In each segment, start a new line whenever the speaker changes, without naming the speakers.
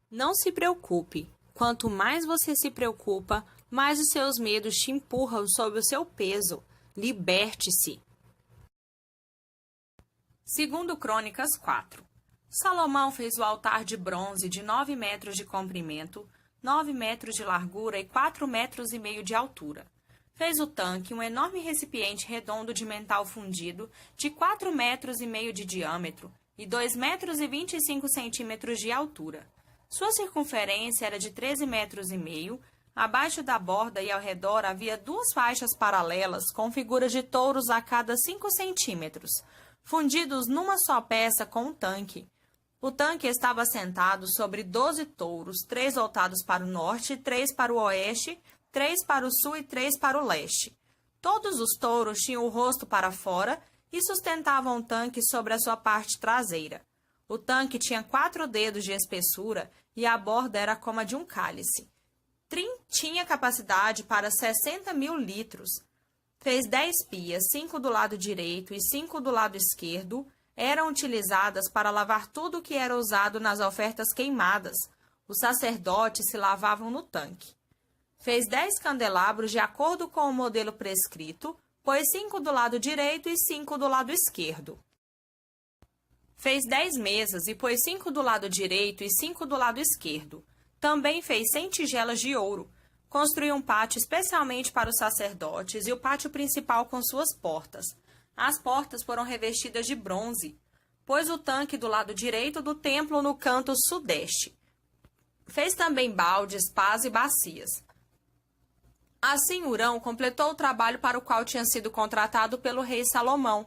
Não se preocupe. Quanto mais você se preocupa, mais os seus medos te empurram sob o seu peso. Liberte-se. Segundo Crônicas 4. Salomão fez o altar de bronze de 9 metros de comprimento, 9 metros de largura e 4 metros e meio de altura. Fez o tanque, um enorme recipiente redondo de metal fundido, de 4 metros e meio de diâmetro e 2 metros e 25 centímetros de altura. Sua circunferência era de 13 metros e meio. Abaixo da borda e ao redor havia 2 faixas paralelas com figuras de touros a cada 5 centímetros, fundidos numa só peça com o tanque. O tanque estava assentado sobre 12 touros, 3 voltados para o norte, 3 para o oeste, 3 para o sul e 3 para o leste. Todos os touros tinham o rosto para fora e sustentavam o tanque sobre a sua parte traseira. O tanque tinha 4 dedos de espessura e a borda era como a de um cálice. Tinha capacidade para 60.000 litros. Fez 10 pias, 5 do lado direito e 5 do lado esquerdo. Eram utilizadas para lavar tudo o que era usado nas ofertas queimadas. Os sacerdotes se lavavam no tanque. Fez 10 candelabros de acordo com o modelo prescrito, pôs 5 do lado direito e 5 do lado esquerdo. Fez 10 mesas e pôs 5 do lado direito e 5 do lado esquerdo. Também fez 100 tigelas de ouro. Construiu um pátio especialmente para os sacerdotes e o pátio principal com suas portas. As portas foram revestidas de bronze. Pôs o tanque do lado direito do templo no canto sudeste. Fez também baldes, pás e bacias. Assim, Hurão completou o trabalho para o qual tinha sido contratado pelo rei Salomão.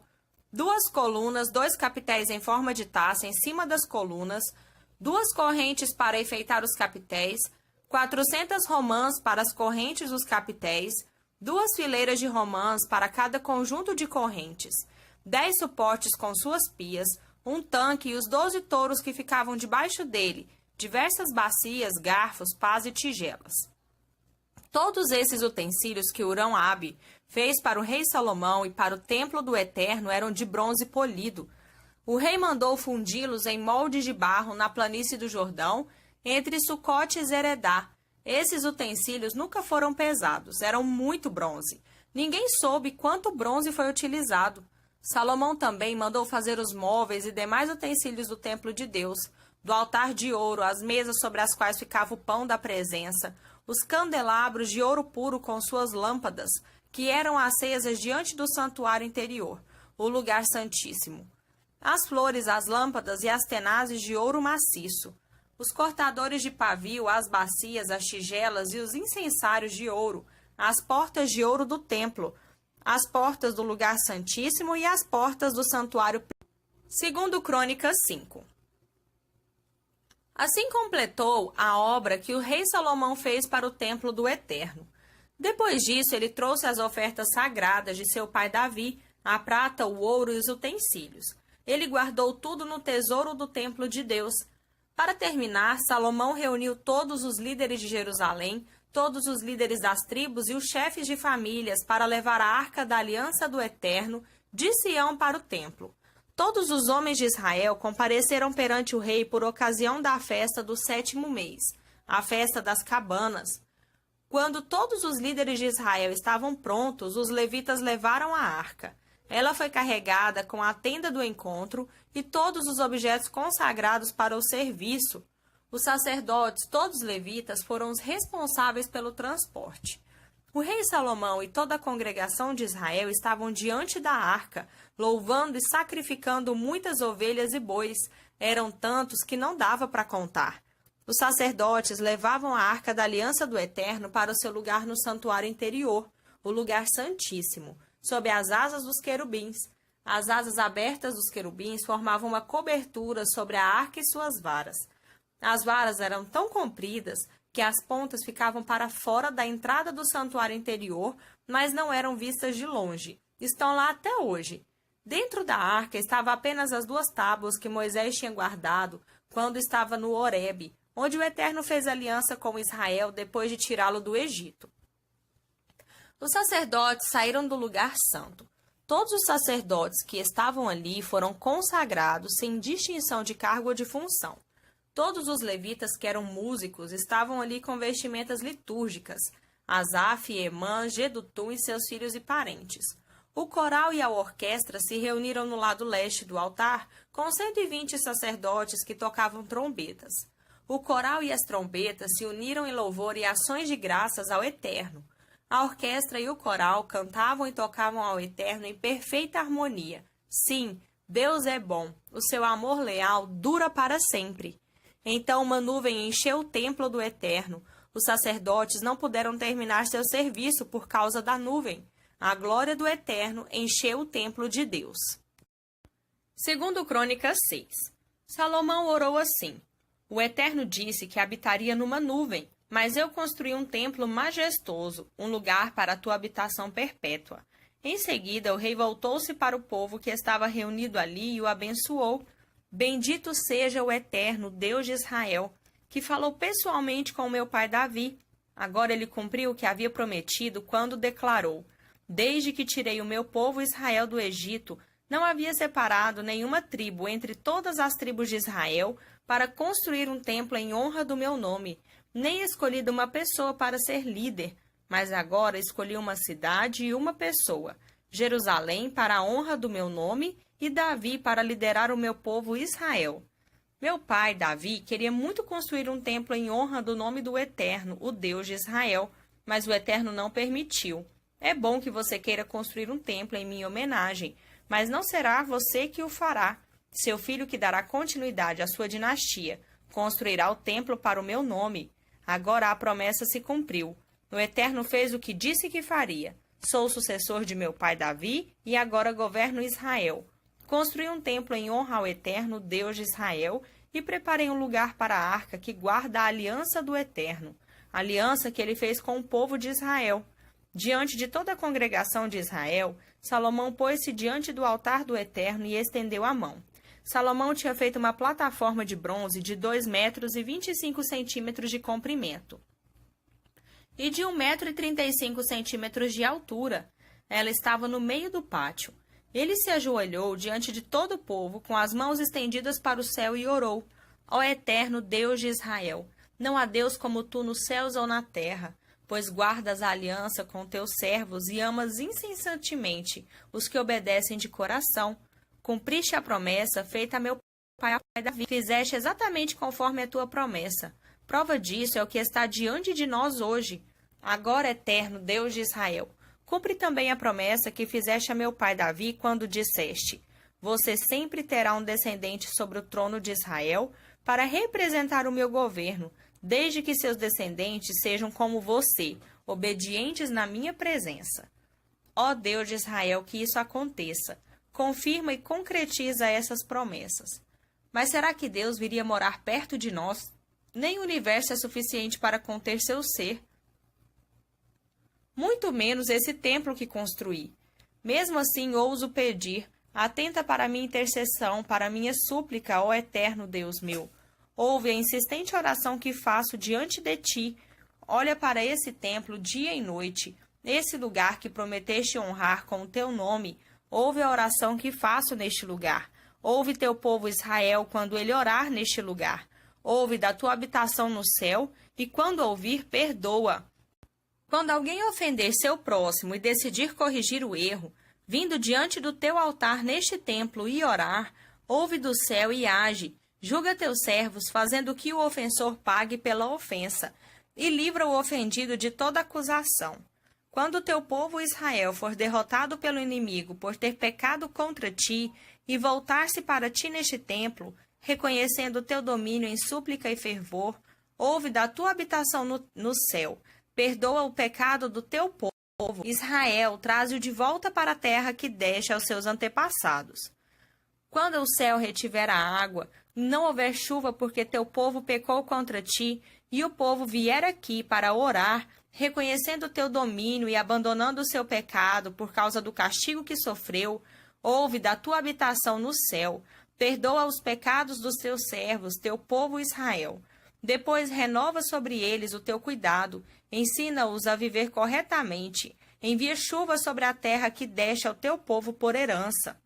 2 colunas, 2 capitéis em forma de taça em cima das colunas, 2 correntes para enfeitar os capitéis, 400 romãs para as correntes dos capitéis, 2 fileiras de romãs para cada conjunto de correntes, 10 suportes com suas pias, um tanque e os 12 touros que ficavam debaixo dele, diversas bacias, garfos, pás e tigelas. Todos esses utensílios que Hurão-Abi fez para o rei Salomão e para o templo do Eterno eram de bronze polido. O rei mandou fundi-los em moldes de barro na planície do Jordão, entre Sucote e Zeredá. Esses utensílios nunca foram pesados, eram muito bronze. Ninguém soube quanto bronze foi utilizado. Salomão também mandou fazer os móveis e demais utensílios do templo de Deus, do altar de ouro, as mesas sobre as quais ficava o pão da presença, os candelabros de ouro puro com suas lâmpadas, que eram acesas diante do santuário interior, o lugar santíssimo. As flores, as lâmpadas e as tenazes de ouro maciço, os cortadores de pavio, as bacias, as tigelas e os incensários de ouro, as portas de ouro do templo, as portas do lugar santíssimo e as portas do santuário. Segundo Crônicas 5. Assim completou a obra que o rei Salomão fez para o templo do Eterno. Depois disso, ele trouxe as ofertas sagradas de seu pai Davi, a prata, o ouro e os utensílios. Ele guardou tudo no tesouro do templo de Deus. Para terminar, Salomão reuniu todos os líderes de Jerusalém, todos os líderes das tribos e os chefes de famílias para levar a arca da aliança do Eterno de Sião para o templo. Todos os homens de Israel compareceram perante o rei por ocasião da festa do 7º mês, a festa das cabanas. Quando todos os líderes de Israel estavam prontos, os levitas levaram a arca. Ela foi carregada com a tenda do encontro e todos os objetos consagrados para o serviço. Os sacerdotes, todos os levitas, foram os responsáveis pelo transporte. O rei Salomão e toda a congregação de Israel estavam diante da arca, louvando e sacrificando muitas ovelhas e bois. Eram tantos que não dava para contar. Os sacerdotes levavam a arca da aliança do Eterno para o seu lugar no santuário interior, o lugar santíssimo, sob as asas dos querubins. As asas abertas dos querubins formavam uma cobertura sobre a arca e suas varas. As varas eram tão compridas que as pontas ficavam para fora da entrada do santuário interior, mas não eram vistas de longe. Estão lá até hoje. Dentro da arca estavam apenas as 2 tábuas que Moisés tinha guardado quando estava no Horebe, onde o Eterno fez aliança com Israel depois de tirá-lo do Egito. Os sacerdotes saíram do lugar santo. Todos os sacerdotes que estavam ali foram consagrados sem distinção de cargo ou de função. Todos os levitas que eram músicos estavam ali com vestimentas litúrgicas, Asaf, Emã, Jedutum e seus filhos e parentes. O coral e a orquestra se reuniram no lado leste do altar, com 120 sacerdotes que tocavam trombetas. O coral e as trombetas se uniram em louvor e ações de graças ao Eterno. A orquestra e o coral cantavam e tocavam ao Eterno em perfeita harmonia. Sim, Deus é bom, o seu amor leal dura para sempre. Então uma nuvem encheu o templo do Eterno. Os sacerdotes não puderam terminar seu serviço por causa da nuvem. A glória do Eterno encheu o templo de Deus. Segundo Crônicas 6. Salomão orou assim: O Eterno disse que habitaria numa nuvem, mas eu construí um templo majestoso, um lugar para a tua habitação perpétua. Em seguida, o rei voltou-se para o povo que estava reunido ali e o abençoou. Bendito seja o Eterno, Deus de Israel, que falou pessoalmente com meu pai Davi. Agora ele cumpriu o que havia prometido quando declarou: Desde que tirei o meu povo Israel do Egito, não havia separado nenhuma tribo entre todas as tribos de Israel para construir um templo em honra do meu nome, nem escolhido uma pessoa para ser líder, mas agora escolhi uma cidade e uma pessoa, Jerusalém para a honra do meu nome e Davi para liderar o meu povo Israel. Meu pai, Davi, queria muito construir um templo em honra do nome do Eterno, o Deus de Israel, mas o Eterno não permitiu. É bom que você queira construir um templo em minha homenagem, mas não será você que o fará. Seu filho que dará continuidade à sua dinastia construirá o templo para o meu nome. Agora a promessa se cumpriu. O Eterno fez o que disse que faria. Sou o sucessor de meu pai Davi e agora governo Israel. Construí um templo em honra ao Eterno, Deus de Israel, e preparei um lugar para a arca que guarda a aliança do Eterno, a aliança que ele fez com o povo de Israel. Diante de toda a congregação de Israel, Salomão pôs-se diante do altar do Eterno e estendeu a mão. Salomão tinha feito uma plataforma de bronze de 2 metros e 25 centímetros de comprimento e de 1 metro e 35 centímetros de altura. Ela estava no meio do pátio. Ele se ajoelhou diante de todo o povo, com as mãos estendidas para o céu, e orou: Ó Eterno Deus de Israel, não há Deus como tu nos céus ou na terra, pois guardas a aliança com teus servos e amas incessantemente os que obedecem de coração. Cumpriste a promessa feita a meu pai Davi. Fizeste exatamente conforme a tua promessa. Prova disso é o que está diante de nós hoje. Agora, Eterno Deus de Israel, cumpre também a promessa que fizeste a meu pai Davi quando disseste: Você sempre terá um descendente sobre o trono de Israel para representar o meu governo, desde que seus descendentes sejam como você, obedientes na minha presença. Ó Deus de Israel, que isso aconteça. Confirma e concretiza essas promessas. Mas será que Deus viria morar perto de nós? Nem o universo é suficiente para conter seu ser. Muito menos esse templo que construí. Mesmo assim, ouso pedir, atenta para minha intercessão, para minha súplica, ó Eterno Deus meu. Ouve a insistente oração que faço diante de ti. Olha para esse templo dia e noite, esse lugar que prometeste honrar com o teu nome. Ouve a oração que faço neste lugar. Ouve teu povo Israel quando ele orar neste lugar. Ouve da tua habitação no céu, e quando ouvir, perdoa. Quando alguém ofender seu próximo e decidir corrigir o erro, vindo diante do teu altar neste templo e orar, ouve do céu e age. Julga teus servos, fazendo que o ofensor pague pela ofensa, e livra o ofendido de toda acusação. Quando o teu povo Israel for derrotado pelo inimigo por ter pecado contra ti, e voltar-se para ti neste templo, reconhecendo o teu domínio em súplica e fervor, ouve da tua habitação no céu, perdoa o pecado do teu povo. Israel, traze-o de volta para a terra que deste aos seus antepassados. Quando o céu retiver a água, não houver chuva porque teu povo pecou contra ti, e o povo vier aqui para orar, reconhecendo o teu domínio e abandonando o seu pecado por causa do castigo que sofreu, ouve da tua habitação no céu, perdoa os pecados dos teus servos, teu povo Israel. Depois renova sobre eles o teu cuidado, ensina-os a viver corretamente, envia chuva sobre a terra que deste ao teu povo por herança.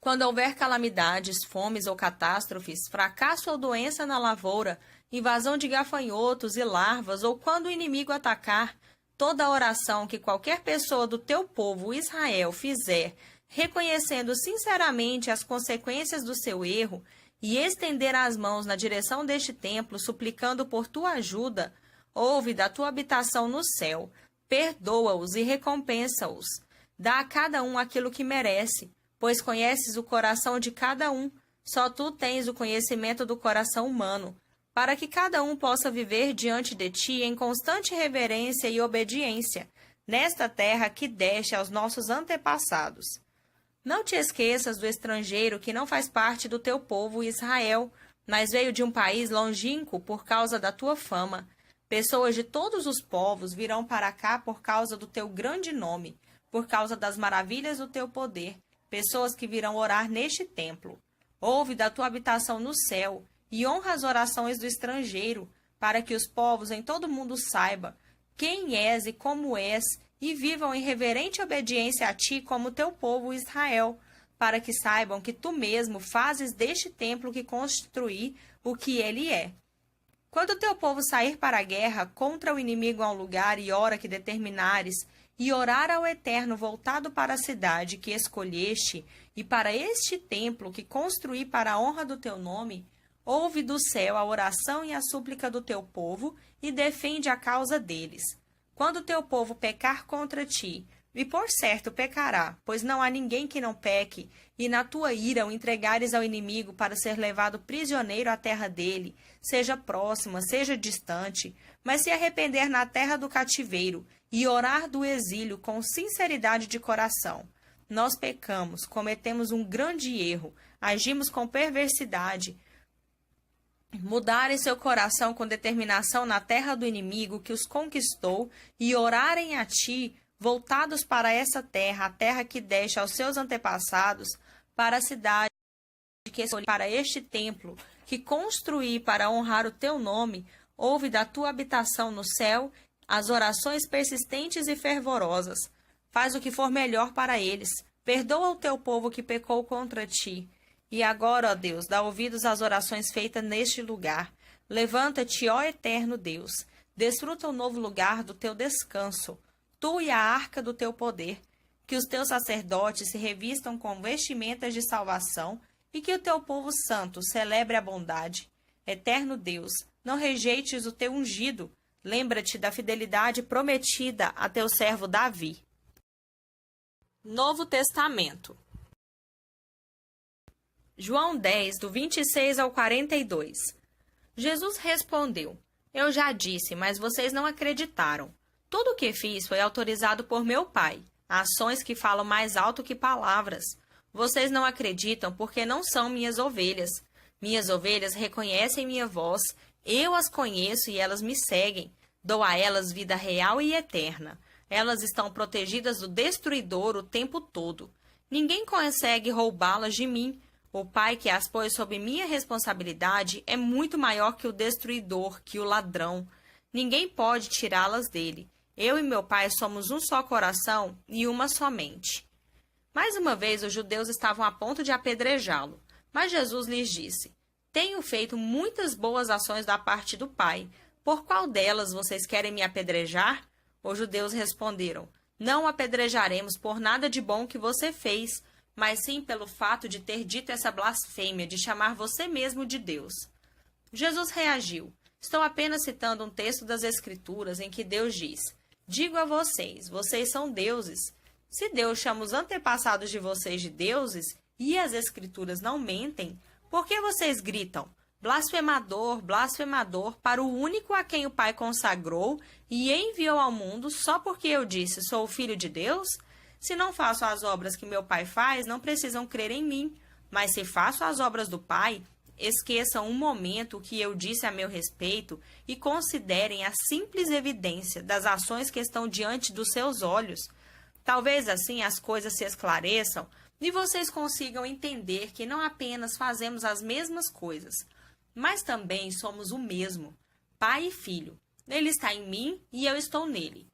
Quando houver calamidades, fomes ou catástrofes, fracasso ou doença na lavoura, invasão de gafanhotos e larvas, ou quando o inimigo atacar, toda oração que qualquer pessoa do teu povo Israel fizer, reconhecendo sinceramente as consequências do seu erro, e estender as mãos na direção deste templo, suplicando por tua ajuda, ouve da tua habitação no céu, perdoa-os e recompensa-os. Dá a cada um aquilo que merece, pois conheces o coração de cada um, só tu tens o conhecimento do coração humano, para que cada um possa viver diante de ti em constante reverência e obediência, nesta terra que deste aos nossos antepassados. Não te esqueças do estrangeiro que não faz parte do teu povo Israel, mas veio de um país longínquo por causa da tua fama. Pessoas de todos os povos virão para cá por causa do teu grande nome, por causa das maravilhas do teu poder, pessoas que virão orar neste templo. Ouve da tua habitação no céu e honra as orações do estrangeiro, para que os povos em todo o mundo saibam quem és e como és, e vivam em reverente obediência a ti como teu povo Israel, para que saibam que tu mesmo fazes deste templo que construí o que ele é. Quando o teu povo sair para a guerra contra o inimigo a um lugar e hora que determinares, e orar ao Eterno voltado para a cidade que escolheste, e para este templo que construí para a honra do teu nome, ouve do céu a oração e a súplica do teu povo, e defende a causa deles. Quando o teu povo pecar contra ti, e por certo pecará, pois não há ninguém que não peque, e na tua ira o entregares ao inimigo para ser levado prisioneiro à terra dele, seja próxima, seja distante, mas se arrepender na terra do cativeiro, e orar do exílio com sinceridade de coração. Nós pecamos, cometemos um grande erro, agimos com perversidade, mudarem seu coração com determinação na terra do inimigo que os conquistou, e orarem a ti, voltados para essa terra, a terra que deste aos seus antepassados, para a cidade que escolhi para este templo, que construí para honrar o teu nome, ouve da tua habitação no céu as orações persistentes e fervorosas. Faz o que for melhor para eles. Perdoa o teu povo que pecou contra ti. E agora, ó Deus, dá ouvidos às orações feitas neste lugar. Levanta-te, ó eterno Deus. Desfruta o novo lugar do teu descanso, tu e a arca do teu poder. Que os teus sacerdotes se revistam com vestimentas de salvação e que o teu povo santo celebre a bondade. Eterno Deus, não rejeites o teu ungido. Lembra-te da fidelidade prometida a teu servo Davi. Novo Testamento. João 10, do 26 ao 42. Jesus respondeu: Eu já disse, mas vocês não acreditaram. Tudo o que fiz foi autorizado por meu Pai. Ações que falam mais alto que palavras. Vocês não acreditam porque não são minhas ovelhas. Minhas ovelhas reconhecem minha voz. Eu as conheço e elas me seguem. Dou a elas vida real e eterna. Elas estão protegidas do destruidor o tempo todo. Ninguém consegue roubá-las de mim. O Pai que as pôs sob minha responsabilidade é muito maior que o destruidor, que o ladrão. Ninguém pode tirá-las dele. Eu e meu Pai somos um só coração e uma só mente. Mais uma vez, os judeus estavam a ponto de apedrejá-lo. Mas Jesus lhes disse: Tenho feito muitas boas ações da parte do Pai. Por qual delas vocês querem me apedrejar? Os judeus responderam: Não o apedrejaremos por nada de bom que você fez, mas sim pelo fato de ter dito essa blasfêmia de chamar você mesmo de Deus. Jesus reagiu: Estou apenas citando um texto das Escrituras em que Deus diz: Digo a vocês, vocês são deuses. Se Deus chama os antepassados de vocês de deuses, e as Escrituras não mentem, por que vocês gritam: Blasfemador, blasfemador, para o único a quem o Pai consagrou e enviou ao mundo só porque eu disse: Sou o Filho de Deus? Se não faço as obras que meu Pai faz, não precisam crer em mim. Mas se faço as obras do Pai, esqueçam um momento o que eu disse a meu respeito e considerem a simples evidência das ações que estão diante dos seus olhos. Talvez assim as coisas se esclareçam e vocês consigam entender que não apenas fazemos as mesmas coisas, mas também somos o mesmo, Pai e Filho. Ele está em mim e eu estou nele.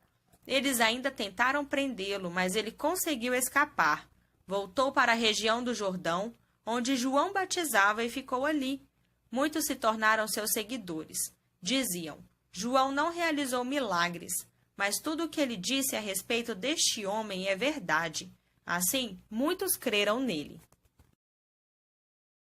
Eles ainda tentaram prendê-lo, mas ele conseguiu escapar. Voltou para a região do Jordão, onde João batizava e ficou ali. Muitos se tornaram seus seguidores. Diziam: João não realizou milagres, mas tudo o que ele disse a respeito deste homem é verdade. Assim, muitos creram nele.